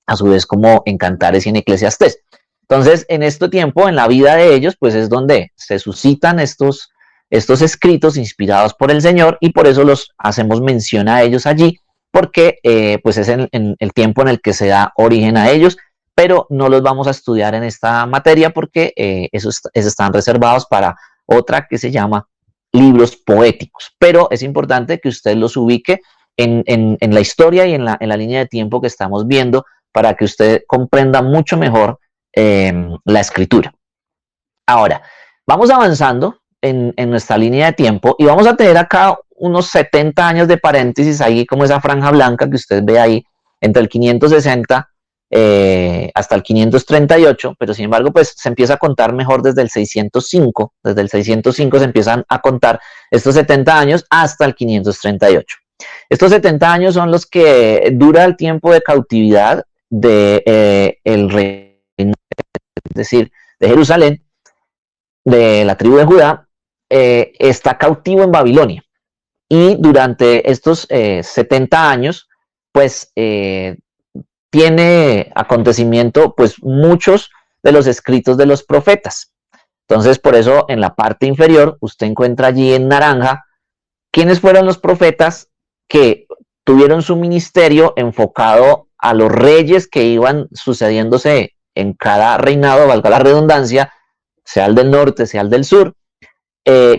a su vez como en Cantares y en Eclesiastés. Entonces, en este tiempo, en la vida de ellos, pues es donde se suscitan estos escritos inspirados por el Señor, y por eso los hacemos mención a ellos allí, porque pues es en el tiempo en el que se da origen a ellos, pero no los vamos a estudiar en esta materia porque esos están reservados para otra que se llama libros poéticos. Pero es importante que usted los ubique en la historia y en la línea de tiempo que estamos viendo, para que usted comprenda mucho mejor la escritura. Ahora, vamos avanzando en nuestra línea de tiempo y vamos a tener acá unos 70 años de paréntesis ahí, como esa franja blanca que usted ve ahí, entre el 560 hasta el 538, pero sin embargo, pues se empieza a contar mejor desde el 605, desde el 605 se empiezan a contar estos 70 años hasta el 538. Estos 70 años son los que dura el tiempo de cautividad de el reino, es decir, de Jerusalén, de la tribu de Judá, está cautivo en Babilonia. Y durante estos 70 años, pues tiene acontecimiento pues muchos de los escritos de los profetas. Entonces, por eso en la parte inferior usted encuentra allí en naranja quiénes fueron los profetas que tuvieron su ministerio enfocado a los reyes que iban sucediéndose en cada reinado, valga la redundancia, sea el del norte, sea el del sur,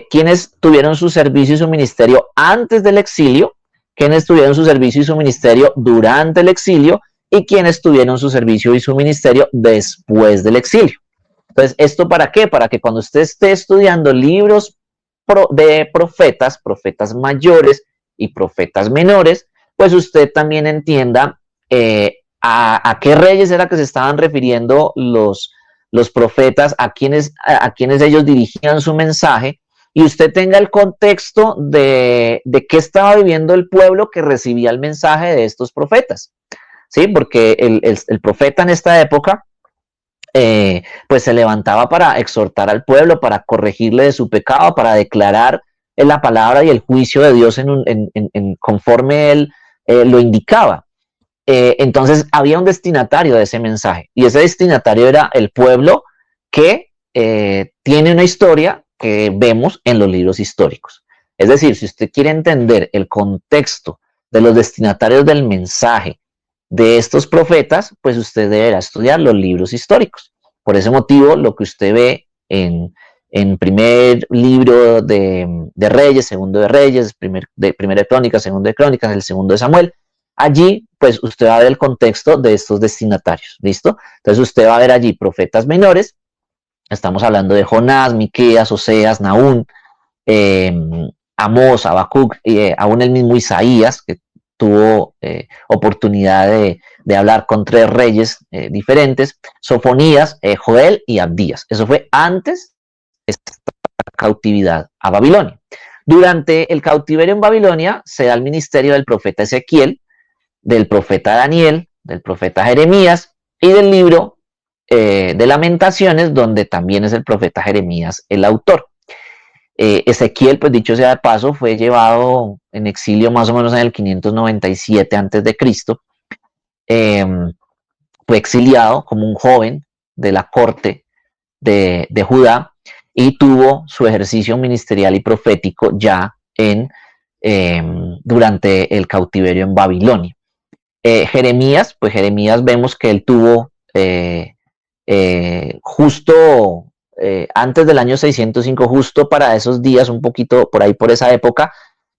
quienes tuvieron su servicio y su ministerio antes del exilio, quienes tuvieron su servicio y su ministerio durante el exilio, y quienes tuvieron su servicio y su ministerio después del exilio. Entonces, ¿esto para qué? Para que cuando usted esté estudiando libros de profetas, profetas mayores y profetas menores, pues usted también entienda a qué reyes era que se estaban refiriendo los profetas, a quienes ellos dirigían su mensaje, y usted tenga el contexto de qué estaba viviendo el pueblo que recibía el mensaje de estos profetas. ¿Sí? Porque el profeta en esta época pues se levantaba para exhortar al pueblo, para corregirle de su pecado, para declarar la palabra y el juicio de Dios conforme él lo indicaba. Entonces había un destinatario de ese mensaje, y ese destinatario era el pueblo que tiene una historia que vemos en los libros históricos. Es decir, si usted quiere entender el contexto de los destinatarios del mensaje de estos profetas, pues usted deberá estudiar los libros históricos. Por ese motivo, lo que usted ve en primer libro de Reyes, segundo de Reyes, primero de Crónicas, segundo de Crónicas, el segundo de Samuel, allí pues usted va a ver el contexto de estos destinatarios, ¿listo? Entonces usted va a ver allí profetas menores, estamos hablando de Jonás, Miqueas, Oseas, Nahum, Amós, Habacuc, aún el mismo Isaías, que tuvo oportunidad de hablar con 3 reyes diferentes, Sofonías, Joel y Abdías. Eso fue antes de esta cautividad a Babilonia. Durante el cautiverio en Babilonia se da el ministerio del profeta Ezequiel, del profeta Daniel, del profeta Jeremías y del libro de Lamentaciones, donde también es el profeta Jeremías el autor. Ezequiel, pues dicho sea de paso, fue llevado en exilio más o menos en el 597 a.C. Fue exiliado como un joven de la corte de Judá y tuvo su ejercicio ministerial y profético ya durante el cautiverio en Babilonia. Jeremías, pues Jeremías vemos que él tuvo justo antes del año 605, justo para esos días, un poquito por ahí por esa época,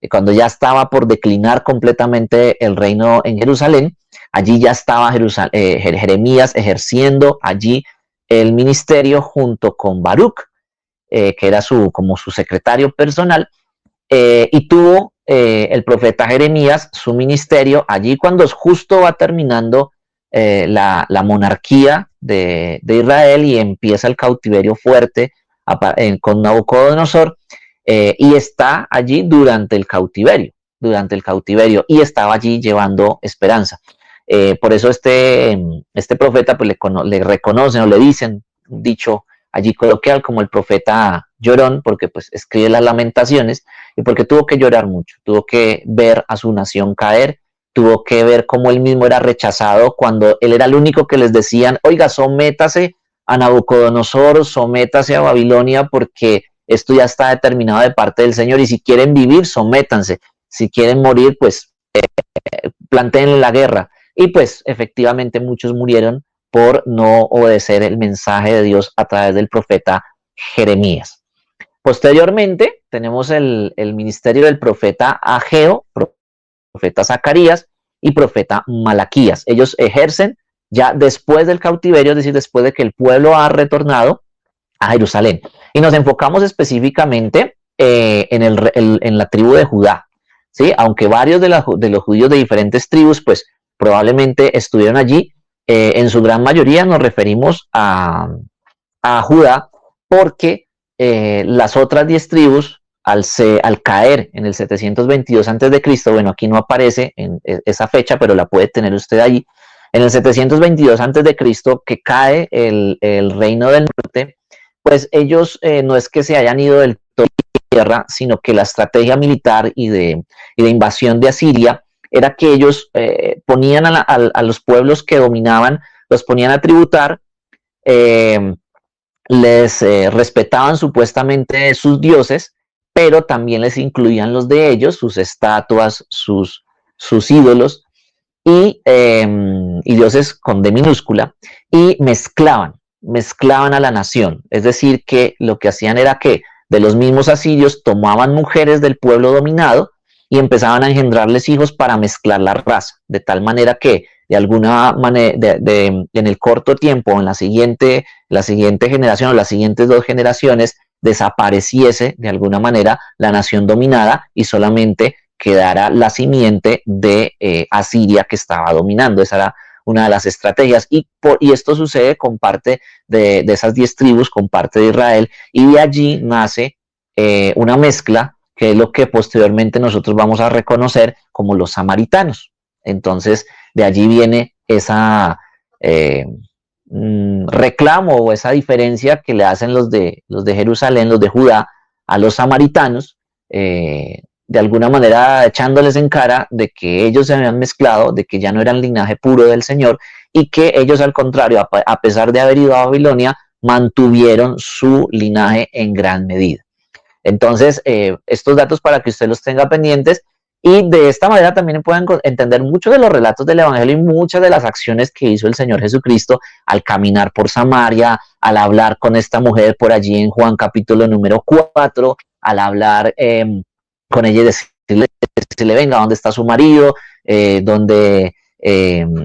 cuando ya estaba por declinar completamente el reino en Jerusalén, allí ya estaba Jeremías ejerciendo allí el ministerio junto con Baruch, que era como su secretario personal, y tuvo el profeta Jeremías su ministerio allí cuando justo va terminando la monarquía de Israel y empieza el cautiverio fuerte con Nabucodonosor, y está allí durante el cautiverio, y estaba allí llevando esperanza. Por eso este profeta pues le reconocen o le dicen, dicho allí coloquial, como el profeta llorón, porque pues escribe las lamentaciones y porque tuvo que llorar mucho, tuvo que ver a su nación caer, tuvo que ver cómo él mismo era rechazado cuando él era el único que les decían, oiga, sométase a Nabucodonosor, sométase a Babilonia, porque esto ya está determinado de parte del Señor, y si quieren vivir, sométanse, si quieren morir, pues planteen la guerra. Y pues efectivamente muchos murieron por no obedecer el mensaje de Dios a través del profeta Jeremías. Posteriormente tenemos el ministerio del profeta Ageo, profeta Zacarías y profeta Malaquías. Ellos ejercen ya después del cautiverio, es decir, después de que el pueblo ha retornado a Jerusalén. Y nos enfocamos específicamente en la tribu de Judá, ¿sí? Aunque varios de los judíos de diferentes tribus, pues probablemente estuvieron allí, en su gran mayoría nos referimos a Judá, porque las otras 10 tribus, al caer en el 722 a.C., bueno, aquí no aparece en esa fecha, pero la puede tener usted allí, en el 722 a.C., que cae el reino del norte, pues ellos no es que se hayan ido del todo de tierra, sino que la estrategia militar y de invasión de Asiria era que ellos ponían a los pueblos que dominaban, los ponían a tributar, les respetaban supuestamente sus dioses, pero también les incluían los de ellos, sus estatuas, sus ídolos, y dioses con D minúscula, y mezclaban a la nación. Es decir, que lo que hacían era que de los mismos asirios tomaban mujeres del pueblo dominado y empezaban a engendrarles hijos para mezclar la raza, de tal manera que de alguna manera, en el corto tiempo, en la siguiente generación o las siguientes 2 generaciones, desapareciese de alguna manera la nación dominada y solamente quedara la simiente de Asiria que estaba dominando. Esa era una de las estrategias, y esto sucede con parte de esas 10 tribus, con parte de Israel, y de allí nace una mezcla que es lo que posteriormente nosotros vamos a reconocer como los samaritanos. Entonces, de allí viene esa reclamo o esa diferencia que le hacen los de Jerusalén, los de Judá, a los samaritanos, de alguna manera echándoles en cara de que ellos se habían mezclado, de que ya no eran linaje puro del Señor, y que ellos, al contrario, a pesar de haber ido a Babilonia, mantuvieron su linaje en gran medida. Entonces, estos datos para que usted los tenga pendientes, y de esta manera también puedan entender muchos de los relatos del Evangelio y muchas de las acciones que hizo el Señor Jesucristo al caminar por Samaria, al hablar con esta mujer por allí en Juan capítulo número 4, al hablar con ella y decirle, venga, ¿dónde está su marido?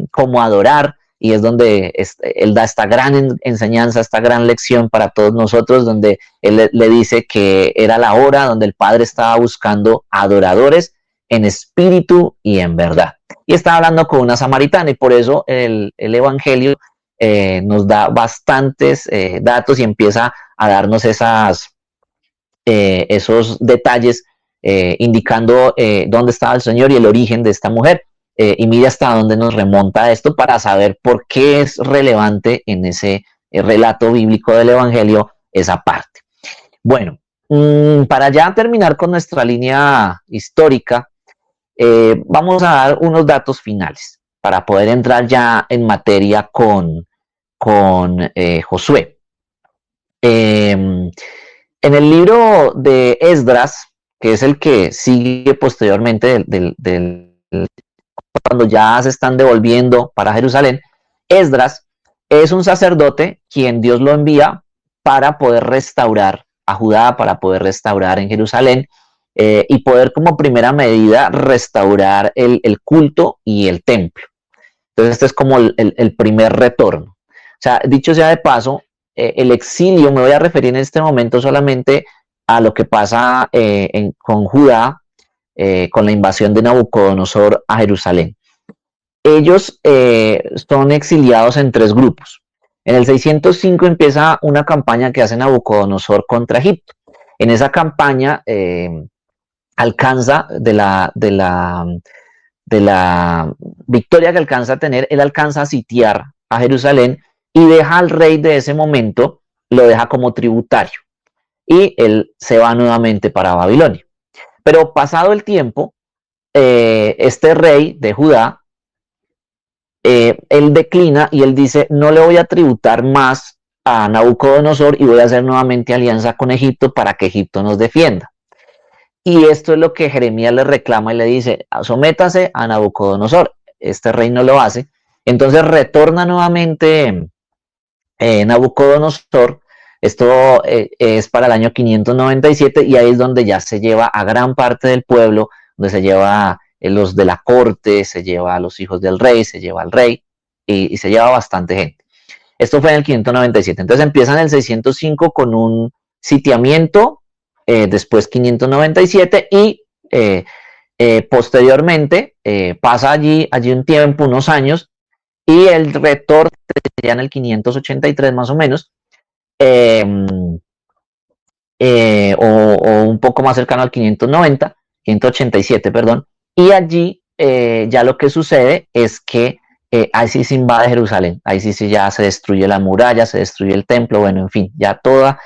Cómo adorar. Y es donde él da esta gran enseñanza, esta gran lección para todos nosotros, donde él le dice que era la hora donde el Padre estaba buscando adoradores en espíritu y en verdad. Y estaba hablando con una samaritana, y por eso el Evangelio nos da bastantes datos y empieza a darnos esos detalles indicando dónde estaba el Señor y el origen de esta mujer. Y mire hasta dónde nos remonta esto para saber por qué es relevante en ese relato bíblico del Evangelio esa parte. Bueno, para ya terminar con nuestra línea histórica, vamos a dar unos datos finales para poder entrar ya en materia con Josué. En el libro de Esdras, que es el que sigue posteriormente cuando ya se están devolviendo para Jerusalén, Esdras es un sacerdote quien Dios lo envía para poder restaurar a Judá, para poder restaurar en Jerusalén, y poder como primera medida restaurar el culto y el templo. Entonces este es como el primer retorno. O sea, dicho sea de paso, el exilio, me voy a referir en este momento solamente a lo que pasa con Judá, con la invasión de Nabucodonosor a Jerusalén. Ellos son exiliados en 3 grupos. En el 605 empieza una campaña que hace Nabucodonosor contra Egipto. En esa campaña alcanza de la victoria que alcanza a tener, él alcanza a sitiar a Jerusalén y deja al rey de ese momento, lo deja como tributario. Y él se va nuevamente para Babilonia. Pero pasado el tiempo, este rey de Judá, él declina y él dice, no le voy a tributar más a Nabucodonosor y voy a hacer nuevamente alianza con Egipto para que Egipto nos defienda. Y esto es lo que Jeremías le reclama y le dice, sométase a Nabucodonosor. Este rey no lo hace. Entonces retorna nuevamente Nabucodonosor. Esto es para el año 597 y ahí es donde ya se lleva a gran parte del pueblo, donde se lleva los de la corte, se lleva a los hijos del rey, se lleva al rey y se lleva bastante gente. Esto fue en el 597. Entonces empieza en el 605 con un sitiamiento, después 597 y posteriormente pasa allí un tiempo, unos años, y el retorno ya en el 583 más o menos, o un poco más cercano al 587, perdón, y allí ya lo que sucede es que ahí sí se invade Jerusalén, ahí sí ya se destruye la muralla, se destruye el templo, bueno, en fin, ya toda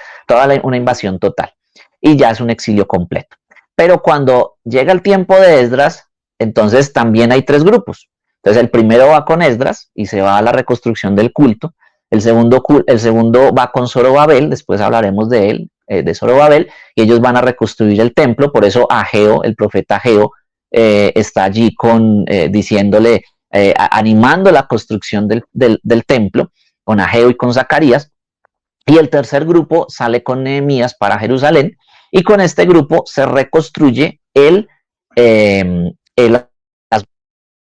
una invasión total, y ya es un exilio completo. Pero cuando llega el tiempo de Esdras, entonces también hay 3 grupos. Entonces el primero va con Esdras y se va a la reconstrucción del culto. El segundo va con Zorobabel, después hablaremos de él, de Zorobabel, y ellos van a reconstruir el templo. Por eso Ageo, el profeta Ageo, está allí diciéndole, animando la construcción del templo, con Ageo y con Zacarías. Y el tercer grupo sale con Nehemías para Jerusalén, y con este grupo se reconstruye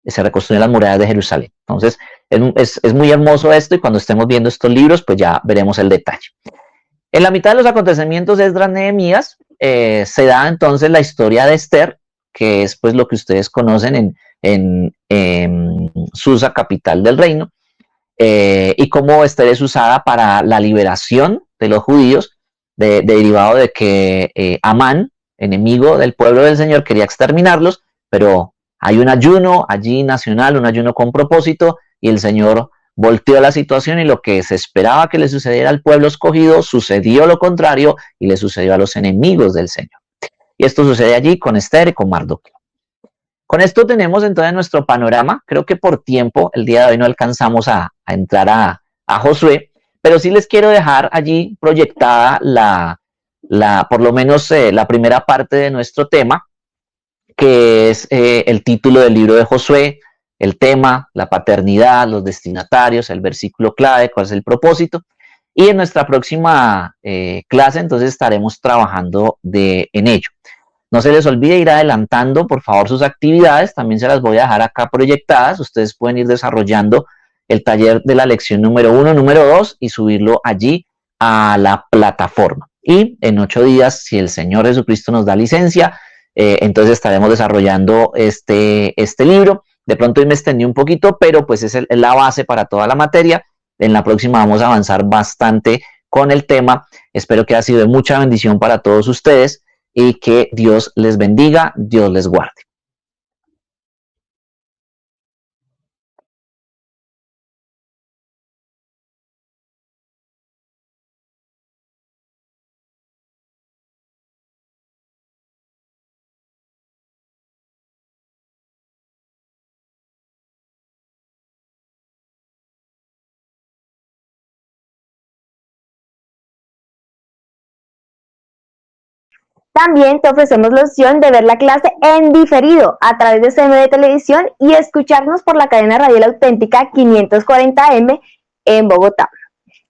se reconstruyen las murallas de Jerusalén. Entonces, es muy hermoso esto, y cuando estemos viendo estos libros, pues ya veremos el detalle. En la mitad de los acontecimientos de Esdras Nehemías, se da entonces la historia de Esther, que es pues lo que ustedes conocen en Susa, capital del reino, y cómo Esther es usada para la liberación de los judíos, derivado de que Amán, enemigo del pueblo del Señor, quería exterminarlos, pero hay un ayuno allí nacional, un ayuno con propósito, y el Señor volteó la situación, y lo que se esperaba que le sucediera al pueblo escogido, sucedió lo contrario, y le sucedió a los enemigos del Señor. Y esto sucede allí con Esther y con Mardoqueo. Con esto tenemos entonces nuestro panorama. Creo que por tiempo, el día de hoy no alcanzamos a entrar a Josué, pero sí les quiero dejar allí proyectada por lo menos la primera parte de nuestro tema, que es el título del libro de Josué, el tema, la paternidad, los destinatarios, el versículo clave, cuál es el propósito. Y en nuestra próxima clase entonces estaremos trabajando en ello. No se les olvide ir adelantando, por favor, sus actividades. También se las voy a dejar acá proyectadas. Ustedes pueden ir desarrollando el taller de la lección número 1, número 2 y subirlo allí a la plataforma. Y en 8 días, si el Señor Jesucristo nos da licencia, entonces estaremos desarrollando este libro. De pronto hoy me extendí un poquito, pero pues es la base para toda la materia. En la próxima vamos a avanzar bastante con el tema. Espero que haya sido de mucha bendición para todos ustedes y que Dios les bendiga, Dios les guarde.
También te ofrecemos la opción de ver la clase en diferido a través de CMD Televisión y escucharnos por la cadena radial auténtica 540M en Bogotá.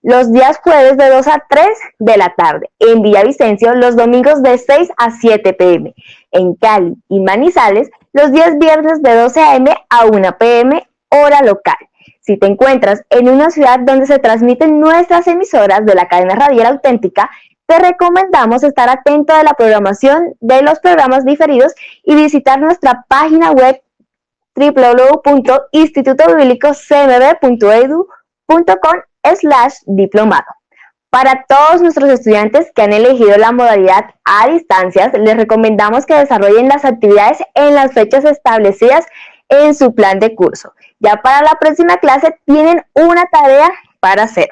Los días jueves de 2 a 3 de la tarde, en Villavicencio los domingos de 6 a 7 p.m. En Cali y Manizales los días viernes de 12 a.m. a 1 p.m. hora local. Si te encuentras en una ciudad donde se transmiten nuestras emisoras de la cadena radial auténtica, te recomendamos estar atento a la programación de los programas diferidos y visitar nuestra página web www.institutobiblicocmb.edu.com/diplomado. Para todos nuestros estudiantes que han elegido la modalidad a distancias, les recomendamos que desarrollen las actividades en las fechas establecidas en su plan de curso. Ya para la próxima clase tienen una tarea para hacer.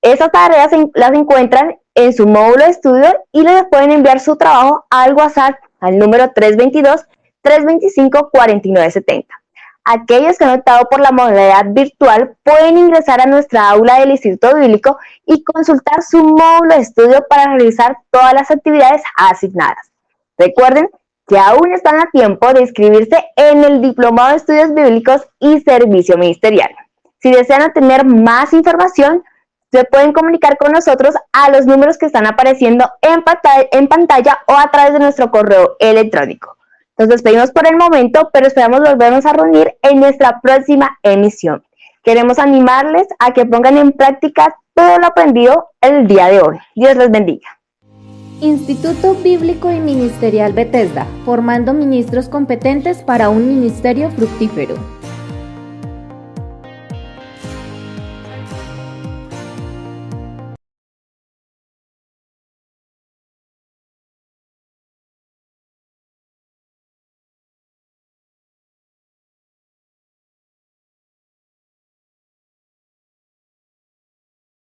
Esas tareas las encuentran en su módulo de estudio y les pueden enviar su trabajo al WhatsApp al número 322-325-4970. Aquellos que han optado por la modalidad virtual pueden ingresar a nuestra aula del Instituto Bíblico y consultar su módulo de estudio para realizar todas las actividades asignadas. Recuerden que aún están a tiempo de inscribirse en el Diplomado de Estudios Bíblicos y Servicio Ministerial. Si desean obtener más información, se pueden comunicar con nosotros a los números que están apareciendo en pantalla o a través de nuestro correo electrónico. Nos despedimos por el momento, pero esperamos volvernos a reunir en nuestra próxima emisión. Queremos animarles a que pongan en práctica todo lo aprendido el día de hoy. Dios les bendiga.
Instituto Bíblico y Ministerial Bethesda, formando ministros competentes para un ministerio fructífero.